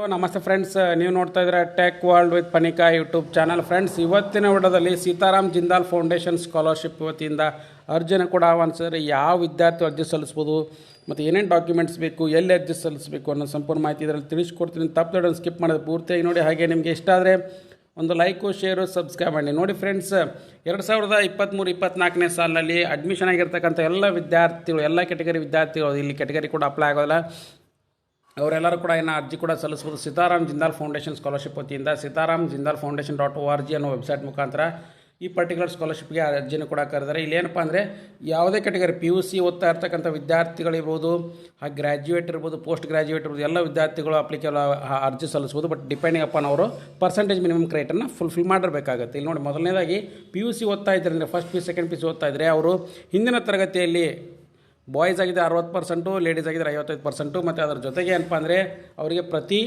ನಮಸ್ತೆ ಫ್ರೆಂಡ್ಸ್, ನೀವು ನೋಡ್ತಾ ಇದ್ದೀರಾ Tech World with Panika YouTube channel. Friends, ಇವತ್ತಿನ ವಿಡಿಯೋದಲ್ಲಿ ಸೀತಾರಾಮ್ ಜಿಂದಾಲ್ ಫೌಂಡೇಶನ್ ಸ್ಕಾಲರ್ಶಿಪ್ ವತಿಯಿಂದ ಅರ್ಜಿನ ಕೂಡ ಆಹ್ವಾನಿಸಿದರೆ ಯಾವ ವಿದ್ಯಾರ್ಥಿ ಅರ್ಜಿ ಸಲ್ಲಿಸ್ಬೋದು ಮತ್ತು ಏನೇನು ಡಾಕ್ಯುಮೆಂಟ್ಸ್ ಬೇಕು, ಎಲ್ಲಿ ಅರ್ಜಿ ಸಲ್ಲಿಸಬೇಕು ಅನ್ನೋ ಸಂಪೂರ್ಣ ಮಾಹಿತಿ ಇದರಲ್ಲಿ ತಿಳಿಸ್ಕೊಡ್ತೀನಿ. ತಪ್ಪು ಸ್ಕಿಪ್ ಮಾಡೋದು ಪೂರ್ತಿಯಾಗಿ ನೋಡಿ. ಹಾಗೆ ನಿಮಗೆ ಇಷ್ಟ ಆದರೆ ಒಂದು ಲೈಕು, ಶೇರು, ಸಬ್ಸ್ಕ್ರೈಬ್ ಮಾಡಿ. ನೋಡಿ ಫ್ರೆಂಡ್ಸ್, 2023-24ನೇ ಸಾಲಿನಲ್ಲಿ ಅಡ್ಮಿಷನ್ ಆಗಿರ್ತಕ್ಕಂಥ ಎಲ್ಲ ವಿದ್ಯಾರ್ಥಿಗಳು, ಎಲ್ಲ ಕೆಟಗರಿ ವಿದ್ಯಾರ್ಥಿಗಳು, ಇಲ್ಲಿ ಕೆಟಗರಿ ಕೂಡ ಅಪ್ಲೈ ಆಗೋದಿಲ್ಲ, ಅವರೆಲ್ಲರೂ ಕೂಡ ಅರ್ಜಿ ಕೂಡ ಸಲ್ಲಿಸ್ಬೋದು. ಸೀತಾರಾಮ್ ಜಿಂದಾಲ್ ಫೌಂಡೇಶನ್ ಸ್ಕಾಲರ್ಶಿಪ್ ವತಿಯಿಂದ sitaramjindalfoundation.org ಅನ್ನೋ ವೆಬ್ಸೈಟ್ ಮುಖಾಂತರ ಈ ಪರ್ಟಿಕ್ಯುಲರ್ ಸ್ಕಾಲರ್ಶಿಪ್ಗೆ ಅರ್ಜಿನ ಕೂಡ ಕರೆದರೆ. ಇಲ್ಲೇನಪ್ಪ ಅಂದರೆ ಯಾವುದೇ ಕೆಟಗರಿ PUC ಓದ್ತಾ ಇರ್ತಕ್ಕಂಥ ವಿದ್ಯಾರ್ಥಿಗಳಿರ್ಬೋದು, ಹಾಗೆ ಗ್ರ್ಯಾಜುಯೇಟ್ ಇರ್ಬೋದು, ಪೋಸ್ಟ್ ಗ್ರ್ಯಾಜುಯೇಟ್ ಇರ್ಬೋದು, ಎಲ್ಲ ವಿದ್ಯಾರ್ಥಿಗಳು ಅರ್ಜಿ ಸಲ್ಲಿಸ್ಬೋದು. ಬಟ್ ಡಿಪೆಂಡಿಂಗ್ ಅಪಾನ್ ಅವರು ಪರ್ಸೆಂಟೇಜ್ ಮಿನಿಮಮ್ ಕ್ರೈಟನ್ನು ಫುಲ್ಫಿಲ್ ಮಾಡಿರಬೇಕಾಗುತ್ತೆ. ಇಲ್ಲಿ ನೋಡಿ, ಮೊದಲನೇದಾಗಿ PUC ಓದ್ತಾ ಇದ್ದಾರೆ ಅಂದರೆ ಫಸ್ಟ್ PU ಸೆಕೆಂಡ್ PU ಓದ್ತಾ ಇದ್ದರೆ ಅವರು ಹಿಂದಿನ ತರಗತಿಯಲ್ಲಿ ಬಾಯ್ಸ್ ಆಗಿದೆ 60%, ಲೇಡೀಸ್ ಆಗಿದ್ರೆ 55%. ಮತ್ತು ಅದರ ಜೊತೆಗೆ ಏನಪ್ಪ ಅಂದರೆ ಅವರಿಗೆ ಪ್ರತಿ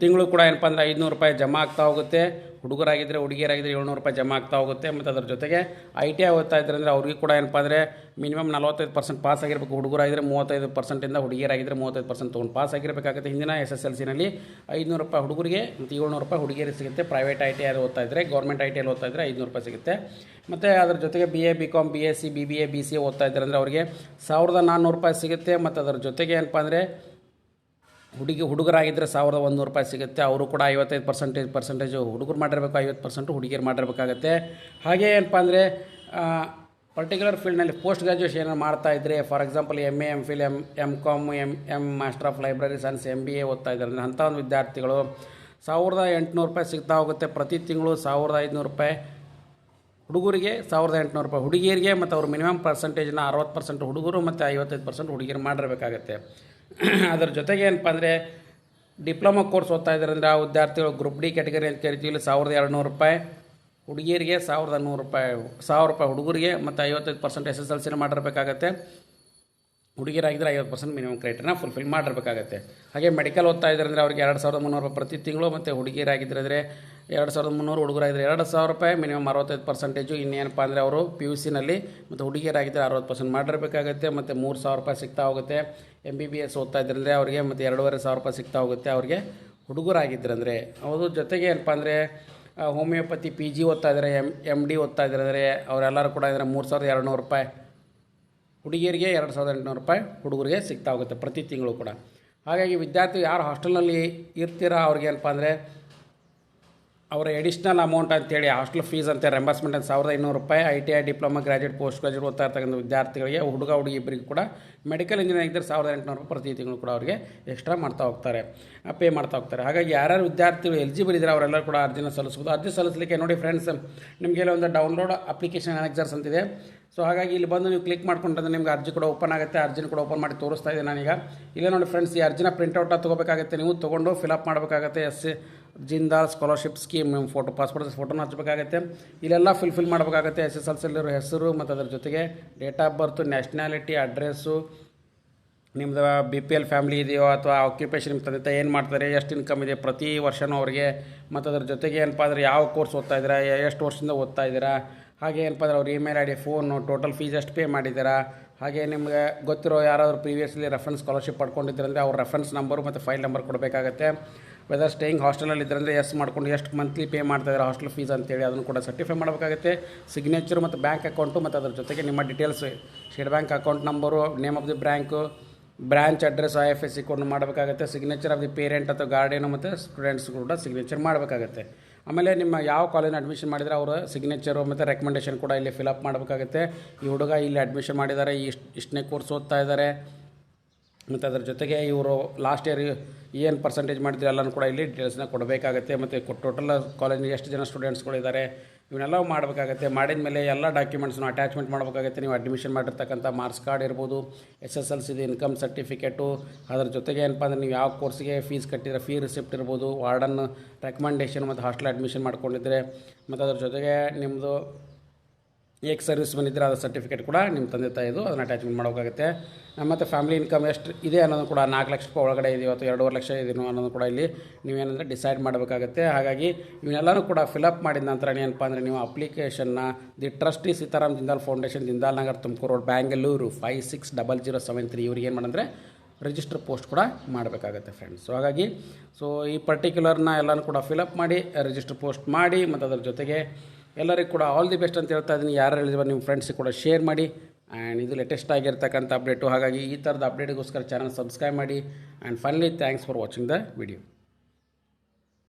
ತಿಂಗಳು ಕೂಡ ಏನಪ್ಪ ಅಂದರೆ 500 ರೂಪಾಯಿ ಜಮಾ ಆಗ್ತಾ ಹೋಗುತ್ತೆ. ಹುಡುಗರಾಗಿದ್ದರೆ, ಹುಡುಗಿಯರಾಗಿದ್ದರೆ 700 ರೂಪಾಯಿ ಜಮಾ ಆಗ್ತಾ ಹೋಗುತ್ತೆ. ಮತ್ತು ಅದರ ಜೊತೆಗೆ ITI ಓದ್ತಾ ಇದ್ದಾರೆ ಅಂದರೆ ಅವ್ರಿಗೆ ಕೂಡ ಏನಪ್ಪ ಅಂದರೆ ಮಿನಿಮಮ್ 45% ಪಾಸ್ ಆಗಿರಬೇಕು. ಹುಡುಗರಾಗಿದ್ದರೆ 35%, ಹುಡುಗಿಯರಾಗಿದ್ದರೆ 35% ತೊಗೊಂಡು ಪಾಸ್ ಆಗಿರಬೇಕಾಗುತ್ತೆ. ಹಿಂದಿನ SSLCನಲ್ಲಿ 500 ರೂಪಾಯಿ ಹುಡುಗರಿಗೆ ಮತ್ತು 700 ರೂಪಾಯಿ ಹುಡುಗಿಯರಿಗೆ ಸಿಗುತ್ತೆ. ಪ್ರೈವೇಟ್ ITI ಓದ್ತಾ ಇದ್ದರೆ, ಗೌರ್ಮೆಂಟ್ ITI ಓದ್ತಾ ಇದ್ದರೆ 500 ರೂಪಾಯಿ ಸಿಗುತ್ತೆ. ಮತ್ತು ಅದರ ಜೊತೆಗೆ BA BCom BSc BBA BCA ಓದ್ತಾ ಇದ್ದಾರೆ ಅಂದರೆ ಅವರಿಗೆ 1400 ರೂಪಾಯಿ ಸಿಗುತ್ತೆ. ಮತ್ತು ಅದರ ಜೊತೆಗೆ ಏನಪ್ಪ ಅಂದರೆ ಹುಡುಗರಾಗಿದ್ದರೆ 1100 ರೂಪಾಯಿ ಸಿಗುತ್ತೆ. ಅವರು ಕೂಡ 55% ಹುಡುಗರು ಮಾಡಿರಬೇಕು, 50% ಹುಡುಗಿಯರು ಮಾಡಿರಬೇಕಾಗತ್ತೆ. ಹಾಗೆ ಏನಪ್ಪ ಅಂದರೆ ಪರ್ಟಿಕ್ಯುಲರ್ ಫೀಲ್ಡ್ನಲ್ಲಿ ಪೋಸ್ಟ್ ಗ್ರ್ಯಾಜುಯೇಷನ್ ಮಾಡ್ತಾ ಇದ್ದರೆ, for example MA MPhil MCom M master of library science MBA ಓದ್ತಾ ಇದ್ದಾರೆ ಅಂದರೆ ಅಂಥ ಒಂದು ವಿದ್ಯಾರ್ಥಿಗಳು 1800 ರೂಪಾಯಿ ಸಿಗ್ತಾ ಹೋಗುತ್ತೆ. ಪ್ರತಿ ತಿಂಗಳು 1500 ರೂಪಾಯಿ ಹುಡುಗರಿಗೆ, 1800 ರೂಪಾಯಿ ಹುಡುಗಿಯರಿಗೆ. ಮತ್ತು ಅವರು ಮಿನಿಮಮ್ ಪರ್ಸೆಂಟೇಜ್ನ 60% ಹುಡುಗರು ಮತ್ತು 55% ಹುಡುಗಿಯರು ಮಾಡಿರಬೇಕಾಗತ್ತೆ. ಅದರ ಜೊತೆಗೆ ಏನಪ್ಪ ಅಂದರೆ ಡಿಪ್ಲೊಮಾ ಕೋರ್ಸ್ ಓದ್ತಾ ಇದ್ದಾರೆ ಅಂದರೆ ಆ ವಿದ್ಯಾರ್ಥಿಗಳು ಗ್ರೂಪ್ ಡಿ ಕ್ಯಾಟಗರಿ ಅಂತ ಕರಿತೀವಿ. 1200 ರೂಪಾಯಿ ಹುಡುಗಿಯರಿಗೆ, 1100 ರೂಪಾಯಿ 1000 ರೂಪಾಯಿ ಹುಡುಗರಿಗೆ, ಮತ್ತು 55% SSLCನ ಮಾಡಿರಬೇಕಾಗತ್ತೆ. ಹುಡುಗಿಯರಾಗಿದ್ದರೆ 50% ಮಿನಿಮಮ್ ಕ್ರೈಟೇರಿಯಾ ಫುಲ್ಫಿಲ್ ಮಾಡಿರಬೇಕಾಗತ್ತೆ. ಹಾಗೆ ಮೆಡಿಕಲ್ ಓದ್ತಾ ಇದ್ದಾರೆ ಅಂದರೆ ಅವ್ರಿಗೆ 2300 ರೂಪಾಯಿ ಪ್ರತಿ ತಿಂಗಳು. ಮತ್ತು ಹುಡುಗಿಯರಾಗಿದ್ದರೆ 2300, ಹುಡುಗರಾಗಿದ್ದರೆ 2000 ರೂಪಾಯಿ, ಮಿನಿಮಮ್ 65%. ಇನ್ನೇನಪ್ಪ ಅಂದರೆ ಅವರು PUCನಲ್ಲಿ ಮತ್ತು ಹುಡುಗಿಯರಾಗಿದ್ದರೆ 60% ಮಾಡಿರಬೇಕಾಗತ್ತೆ. ಮತ್ತು 3000 ರೂಪಾಯಿ ಸಿಗ್ತಾ ಹೋಗುತ್ತೆ. MBBS ಓದ್ತಾ ಇದ್ದಾರೆ ಅಂದರೆ ಅವರಿಗೆ ಮತ್ತು 2500 ರೂಪಾಯಿ ಸಿಗ್ತಾ ಹೋಗುತ್ತೆ ಅವರಿಗೆ ಹುಡುಗರಾಗಿದ್ದರೆ ಅಂದರೆ. ಅವ್ರ ಜೊತೆಗೆ ಏನಪ್ಪ ಅಂದರೆ ಹೋಮಿಯೋಪತಿ PG ಓದ್ತಾ ಇದ್ದಾರೆ, MD ಓದ್ತಾ ಇದ್ದಾರೆ ಅಂದರೆ ಅವರೆಲ್ಲರೂ ಕೂಡ ಇದ್ದಾರೆ 3200 ರೂಪಾಯಿ ಹುಡುಗಿಯರಿಗೆ, 2800 ರೂಪಾಯಿ ಹುಡುಗರಿಗೆ ಸಿಗ್ತಾ ಹೋಗುತ್ತೆ ಪ್ರತಿ ತಿಂಗಳು ಕೂಡ. ಹಾಗಾಗಿ ವಿದ್ಯಾರ್ಥಿ ಯಾರು ಹಾಸ್ಟೆಲ್ನಲ್ಲಿ ಇರ್ತೀರಾ ಅವ್ರಿಗೆ ಏನಪ್ಪ ಅಂದರೆ ಅವರ ಎಡಿಷ್ನಲ್ ಅಮೌಂಟ್ ಅಂತೇಳಿ ಹಾಸ್ಟೆಲ್ ಫೀಸ್ ಅಂತ ರೆಂಬರ್ಸ್ಮೆಂಟ್ ಅಂತ 1500 ರೂಪಾಯಿ. ITI diploma graduate post graduate ಓದ್ತಾ ಇರ್ತಕ್ಕಂಥ ವಿದ್ಯಾರ್ಥಿಗಳಿಗೆ, ಹುಡುಗ ಹುಡುಗಿ ಇಬ್ಬರಿಗೆ ಕೂಡ ಮೆಡಿಕಲ್ ಇಂಜಿನಿಯರಿಂಗ್ ಇದ್ದರೆ 1800 ರೂಪಾಯಿ ಪ್ರತಿ ತಿಂಗಳು ಕೂಡ ಅವರಿಗೆ ಎಕ್ಸ್ಟ್ರಾ ಪೇ ಮಾಡ್ತಾ ಹೋಗ್ತಾರೆ. ಹಾಗಾಗಿ ಯಾರ್ಯಾರು ವಿದ್ಯಾರ್ಥಿಗಳು ಎಲಿಜಿಬಲ್ ಇದ್ದಾರೆ ಅವರೆಲ್ಲರೂ ಕೂಡ ಅರ್ಜಿನ ಸಲ್ಲಿಸ್ಬೋದು. ಅರ್ಜಿ ಸಲ್ಲಿಸಲಿಕ್ಕೆ ನೋಡಿ ಫ್ರೆಂಡ್ಸ್, ನಿಮಗೆ ಒಂದು ಡೌನ್ಲೋಡ್ ಅಪ್ಲಿಕೇಶನ್ ಅನೆಕ್ಸರ್ಸ್ ಅಂತಿದೆ. ಸೊ ಹಾಗಾಗಿ ಇಲ್ಲಿ ಬಂದು ನೀವು ಕ್ಲಿಕ್ ಮಾಡ್ಕೊಂಡ್ರೆ ನಿಮ್ಗೆ ಅರ್ಜಿ ಕೂಡ ಓಪನ್ ಆಗುತ್ತೆ. ಅರ್ಜಿನ ಕೂಡ ಓಪನ್ ಮಾಡಿ ತೋರಿಸ್ತಾ ಇದ್ದೀನಿ ನಾನೀಗ. ಇಲ್ಲೇ ನೋಡಿ ಫ್ರೆಂಡ್ಸ್, ಈ ಅರ್ಜಿನ ಪ್ರಿಂಟೌಟ ತೊಗೋಬೇಕಾಗುತ್ತೆ. ನೀವು ತೊಗೊಂಡು ಫಿಲಪ್ ಮಾಡಬೇಕಾಗತ್ತೆ. Jindal scholarship scheme photo, passport ಫೋಟೋನ ಹಚ್ಚಬೇಕಾಗತ್ತೆ. ಇಲ್ಲೆಲ್ಲ ಫಿಲ್ ಮಾಡಬೇಕಾಗತ್ತೆ. SSLCಲಿರೋ ಹೆಸರು ಮತ್ತು ಅದರ ಜೊತೆಗೆ date of birth, nationality, address, ನಿಮ್ಮದು BPL ಫ್ಯಾಮಿಲಿ ಇದೆಯೋ ಅಥವಾ ಆಕ್ಯುಪೇಷನ್ ನಿಮ್ಮ ತಂದೆ ತಾಯಿ ಏನು ಮಾಡ್ತಾರೆ, ಎಷ್ಟು ಇನ್ಕಮ್ ಇದೆ ಪ್ರತಿ ವರ್ಷವೂ ಅವರಿಗೆ. ಮತ್ತು ಅದರ ಜೊತೆಗೆ ಏನಪ್ಪ ಅಂದರೆ ಯಾವ ಕೋರ್ಸ್ ಓದ್ತಾ ಇದ್ದೀರಾ, ಎಷ್ಟು ವರ್ಷದಿಂದ ಓದ್ತಾ ಇದ್ದೀರಾ, ಹಾಗೆ ಏನಪ್ಪ ಅಂದರೆ ಅವ್ರ email ID, phone, total fees ಎಷ್ಟು ಪೇ ಮಾಡಿದ್ದೀರಾ, ಹಾಗೆ ನಿಮಗೆ ಗೊತ್ತಿರೋ ಯಾರಾದರೂ ಪ್ರೀವಿಯಸ್ಲಿ ರೆಫರೆನ್ಸ್ ಸ್ಕಾಲರ್ಶಿಪ್ ಪಡ್ಕೊಂಡಿದ್ದರೆ ಅವ್ರ ರೆಫರೆನ್ಸ್ ನಂಬರು ಮತ್ತು ಫೈಲ್ ನಂಬರ್ ಕೊಡಬೇಕಾಗತ್ತೆ. ವೆದರ್ ಸ್ಟೇಯಿಂಗ್ ಹಾಸ್ಟೆಲಲ್ಲಿ ಇದ್ದರೆ ಎಸ್ ಮಾಡ್ಕೊಂಡು ಎಷ್ಟು ಮಂತ್ಲಿ ಪೇ ಮಾಡ್ತಾಯಿದ್ದಾರೆ ಹಾಸ್ಟೆಲ್ ಫೀಸ್ ಅಂತೇಳಿ ಅದನ್ನು ಕೂಡ ಸರ್ಟಿಫೈ ಮಾಡಬೇಕಾಗುತ್ತೆ. ಸಿಗ್ನೇಚರು ಮತ್ತು ಬ್ಯಾಂಕ್ ಅಕೌಂಟು ಮತ್ತು ಅದರ ಜೊತೆಗೆ ನಿಮ್ಮ details, state bank account number, name of the bank, branch address, IFSC ಕೊಂಡು ಮಾಡಬೇಕಾಗುತ್ತೆ. ಸಿಗ್ನೇಚರ್ ಆಫ್ ದಿ ಪೇರೆಂಟ್ ಅಥವಾ ಗಾರ್ಡಿಯನು ಮತ್ತು ಸ್ಟೂಡೆಂಟ್ಸ್ ಕೂಡ ಸಿಗ್ನೇಚರ್ ಮಾಡಬೇಕಾಗುತ್ತೆ. ಆಮೇಲೆ ನಿಮ್ಮ ಯಾವ ಕಾಲೇಜಿನ ಅಡ್ಮಿಷನ್ ಮಾಡಿದರೆ ಅವರ ಸಿಗ್ನೇಚರು ಮತ್ತು ರೆಕಮೆಂಡೇಷನ್ ಕೂಡ ಇಲ್ಲಿ ಫಿಲಪ್ ಮಾಡಬೇಕಾಗುತ್ತೆ. ಈ ಹುಡುಗ ಇಲ್ಲಿ ಅಡ್ಮಿಷನ್ ಮಾಡಿದ್ದಾರೆ, ಇಷ್ಟನೇ ಕೋರ್ಸ್ ಓದ್ತಾ ಇದ್ದಾರೆ, ಮತ್ತು ಅದರ ಜೊತೆಗೆ ಇವರು ಲಾಸ್ಟ್ ಇಯರ್ ಏನು ಪರ್ಸೆಂಟೇಜ್ ಮಾಡಿದ್ರೆ ಎಲ್ಲನೂ ಕೂಡ ಇಲ್ಲಿ ಡೀಟೇಲ್ಸ್ನ ಕೊಡಬೇಕಾಗುತ್ತೆ. ಮತ್ತು ಟೋಟಲ್ ಕಾಲೇಜಿಗೆ ಎಷ್ಟು ಜನ ಸ್ಟೂಡೆಂಟ್ಸ್ಗಳಿದ್ದಾರೆ ಇವನ್ನೆಲ್ಲ ಮಾಡಬೇಕಾಗತ್ತೆ. ಮಾಡಿದ ಮೇಲೆ ಎಲ್ಲ ಡಾಕ್ಯುಮೆಂಟ್ಸ್ನ ಅಟ್ಯಾಚ್ಮೆಂಟ್ ಮಾಡಬೇಕಾಗುತ್ತೆ. ನೀವು ಅಡ್ಮಿಷನ್ ಮಾಡಿರ್ತಕ್ಕಂಥ ಮಾರ್ಕ್ಸ್ ಕಾರ್ಡ್ ಇರ್ಬೋದು, SSLCದು ಇನ್ಕಮ್ ಸರ್ಟಿಫಿಕೇಟು, ಅದರ ಜೊತೆಗೆ ಏನಪ್ಪ ಅಂದರೆ ನೀವು ಯಾವ ಕೋರ್ಸಿಗೆ ಫೀಸ್ ಕಟ್ಟಿದ್ರೆ ಫೀ ರಿಸಿಪ್ಟ್ ಇರ್ಬೋದು, ವಾರ್ಡನ್ ರೆಕಮೆಂಡೇಷನ್ ಮತ್ತು ಹಾಸ್ಟೆಲ್ ಅಡ್ಮಿಷನ್ ಮಾಡ್ಕೊಂಡಿದ್ದರೆ, ಮತ್ತು ಅದರ ಜೊತೆಗೆ ನಿಮ್ಮದು ಸರ್ವಿಸ್ ಬಂದಿದ್ದರೆ ಅದರ ಸರ್ಟಿಫಿಕೇಟ್ ಕೂಡ ನಿಮ್ಮ ತಂದೆ ತಾಯಿದು ಅದನ್ನು ಅಟ್ಯಾಚ್ಮೆಂಟ್ ಮಾಡಬೇಕಾಗುತ್ತೆ. ಮತ್ತು ಫ್ಯಾಮಿಲಿ ಇನ್ಕಮ್ ಎಷ್ಟು ಇದೆ ಅನ್ನೋದು ಕೂಡ 4 ಲಕ್ಷ ರೂಪಾಯಿ ಒಳಗಡೆ ಇದೆಯೋ ಅಥವಾ 2.5 ಲಕ್ಷ ಇದೆಯೋ ಅನ್ನೋದು ಕೂಡ ಇಲ್ಲಿ ನೀವೇನಂದರೆ ಡಿಸೈಡ್ ಮಾಡಬೇಕಾಗುತ್ತೆ. ಹಾಗಾಗಿ ಇವನ್ನೆಲ್ಲನೂ ಕೂಡ ಫಿಲಪ್ ಮಾಡಿದ ನಂತರ ಏನಪ್ಪ ಅಂದರೆ ನೀವು ಅಪ್ಲಿಕೇಶನ್ನ the trustee Sitaram Jindal foundation, Jindal Nagar, Tumakuru road, Bangalore 560073 ಇವ್ರಿಗೆ ಏನು ಮಾಡಂದರೆ ರಿಜಿಸ್ಟರ್ ಪೋಸ್ಟ್ ಕೂಡ ಮಾಡಬೇಕಾಗತ್ತೆ ಫ್ರೆಂಡ್ಸ್. ಸೊ ಹಾಗಾಗಿ ಈ ಪರ್ಟಿಕ್ಯುಲರ್ನ ಎಲ್ಲನೂ ಕೂಡ ಫಿಲಪ್ ಮಾಡಿ ರಿಜಿಸ್ಟರ್ ಪೋಸ್ಟ್ ಮಾಡಿ, ಮತ್ತು ಅದರ ಜೊತೆಗೆ ಎಲ್ಲರಿಗೂ ಕೂಡ ಆಲ್ ದಿ ಬೆಸ್ಟ್ ಅಂತ ಹೇಳ್ತಾ ಇದ್ದೀನಿ. ಯಾರು ಹೇಳಿದ್ರೆ ನಿಮ್ಮ ಫ್ರೆಂಡ್ಸಿಗೆ ಕೂಡ ಶೇರ್ ಮಾಡಿ. ಆ್ಯಂಡ್ ಇದು ಲೇಟೆಸ್ಟ್ ಆಗಿರ್ತಕ್ಕಂಥ ಅಪ್ಡೇಟು, ಹಾಗಾಗಿ ಈ ಥರದ ಅಪ್ಡೇಟ್ಗೋಸ್ಕರ ಚಾನಲ್ ಸಬ್ಸ್ಕ್ರೈಬ್ ಮಾಡಿ. And finally thanks for watching the video.